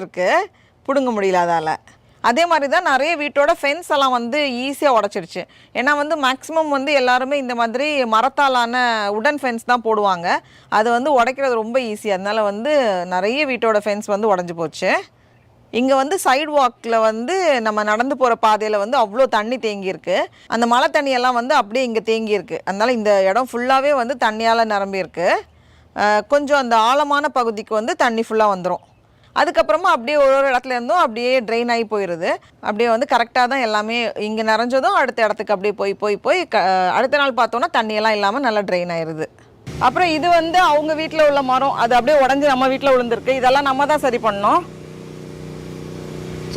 இருக்கு, பிடுங்க முடியல அதால். அதே மாதிரி தான் நிறைய வீட்டோட ஃபென்ஸ் எல்லாம் வந்து ஈஸியாக உடச்சிடுச்சு. ஏன்னா வந்து மேக்ஸிமம் வந்து எல்லாருமே இந்த மாதிரி மரத்தாலான உடன் ஃபென்ஸ் தான் போடுவாங்க. அது வந்து உடைக்கிறது ரொம்ப ஈஸி. அதனால வந்து நிறைய வீட்டோட ஃபென்ஸ் வந்து உடஞ்சி போச்சு. இங்கே வந்து சைடு வாக்கில் வந்து நம்ம நடந்து போகிற பாதையில் வந்து அவ்வளோ தண்ணி தேங்கியிருக்கு. அந்த மழை தண்ணியெல்லாம் வந்து அப்படியே இங்கே தேங்கியிருக்கு. அதனால் இந்த இடம் ஃபுல்லாகவே வந்து தண்ணியால் நிரம்பியிருக்கு. கொஞ்சம் அந்த ஆழமான பகுதிக்கு வந்து தண்ணி ஃபுல்லாக வந்துடும். அதுக்கப்புறமா அப்படியே ஒரு இடத்துல இருந்தும் அப்படியே ட்ரெயின் ஆகி போயிடுது. அப்படியே வந்து கரெக்டாக தான் எல்லாமே இங்கே நிறைஞ்சதும் அடுத்த இடத்துக்கு அப்படியே போய் அடுத்த நாள் பார்த்தோன்னா தண்ணியெல்லாம் இல்லாமல் நல்லா ட்ரெயின் ஆயிடுது. அப்புறம் இது வந்து அவங்க வீட்டில் உள்ள மரம், அது அப்படியே உடஞ்சி நம்ம வீட்டில் விழுந்திருக்கு. இதெல்லாம் நம்ம தான் சரி பண்ணோம்.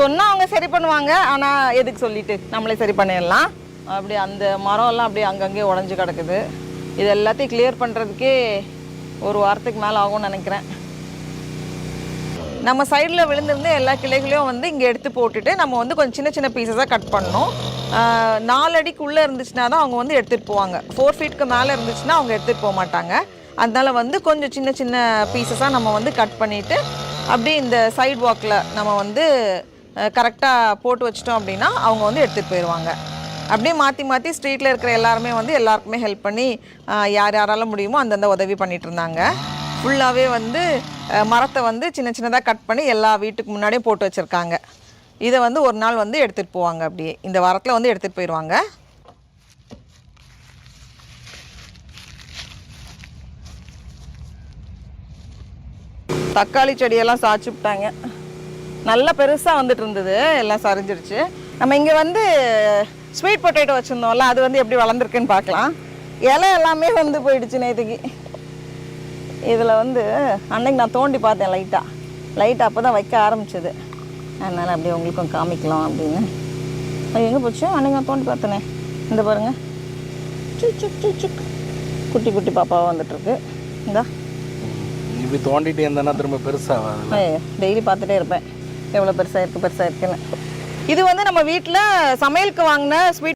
சொன்னால் அவங்க சரி பண்ணுவாங்க, ஆனால் எதுக்கு சொல்லிட்டு நம்மளே சரி பண்ணிடலாம். அப்படி அந்த மரம்லாம் அப்படியே அங்கங்கே உடஞ்சி கிடக்குது. இது எல்லாத்தையும் கிளியர் பண்ணுறதுக்கே ஒரு வாரத்துக்கு மேலே ஆகும்னு நினைக்கிறேன். நம்ம சைடில் விழுந்திருந்து எல்லா கிளைகளையும் வந்து இங்கே எடுத்து போட்டுட்டு நம்ம வந்து கொஞ்சம் சின்ன சின்ன பீசஸாக கட் பண்ணணும். 4 அடிக்குள்ளே இருந்துச்சுன்னா தான் அவங்க வந்து எடுத்துகிட்டு போவாங்க. 4 ஃபீட்டுக்கு மேலே இருந்துச்சுன்னா அவங்க எடுத்துகிட்டு போக மாட்டாங்க. அதனால் வந்து கொஞ்சம் சின்ன சின்ன பீசஸாக நம்ம வந்து கட் பண்ணிவிட்டு அப்படியே இந்த சைடு வாக்கில் நம்ம வந்து கரெக்டாக போட்டு வச்சிட்டோம் அப்படின்னா அவங்க வந்து எடுத்துகிட்டு போயிடுவாங்க. அப்படியே மாற்றி மாற்றி ஸ்ட்ரீட்டில் இருக்கிற எல்லாருமே வந்து எல்லாருக்குமே ஹெல்ப் பண்ணி யாரால முடியுமோ அந்தந்த உதவி பண்ணிகிட்டு இருந்தாங்க. ஃபுல்லாகவே வந்து மரத்தை வந்து சின்ன சின்னதாக கட் பண்ணி எல்லா வீட்டுக்கு முன்னாடியும் போட்டு வச்சுருக்காங்க. இதை வந்து ஒரு நாள் வந்து எடுத்துகிட்டு போவாங்க. அப்படியே இந்த வாரத்தில் வந்து எடுத்துகிட்டு போயிடுவாங்க. தக்காளி செடியெல்லாம் சாய்ச்சி விட்டாங்க. நல்லா பெருசாக வந்துட்டு இருந்தது, எல்லாம் சரிஞ்சிருச்சு. நம்ம இங்கே வந்து ஸ்வீட் பொட்டேட்டோ வச்சுருந்தோம்ல, அது வந்து எப்படி வளர்ந்துருக்குன்னு பார்க்கலாம். இலை எல்லாமே வந்து போயிடுச்சு நேற்றுக்கு. இதில் வந்து அன்னைக்கு நான் தோண்டி பார்த்தேன் லைட்டாக அப்போ தான் வைக்க ஆரம்பிச்சது. அதனால் அப்படியே உங்களுக்கும் காமிக்கலாம் அப்படின்னு. அது எங்கே போச்சு? அன்னைக்கு நான் தோண்டி பார்த்தேனே, இந்த பாருங்கள், குட்டி குட்டி பாப்பாவாக வந்துட்டுருக்கு. இந்தா இப்படி தோண்டிட்டு இருந்தேன்னா திரும்ப பெருசாக டெய்லி பார்த்துட்டே இருப்பேன் எவ்வளோ பெருசாக இருக்குன்னு. இது வந்து நம்ம வீட்டில் சமையலுக்கு வாங்கின ஸ்வீட்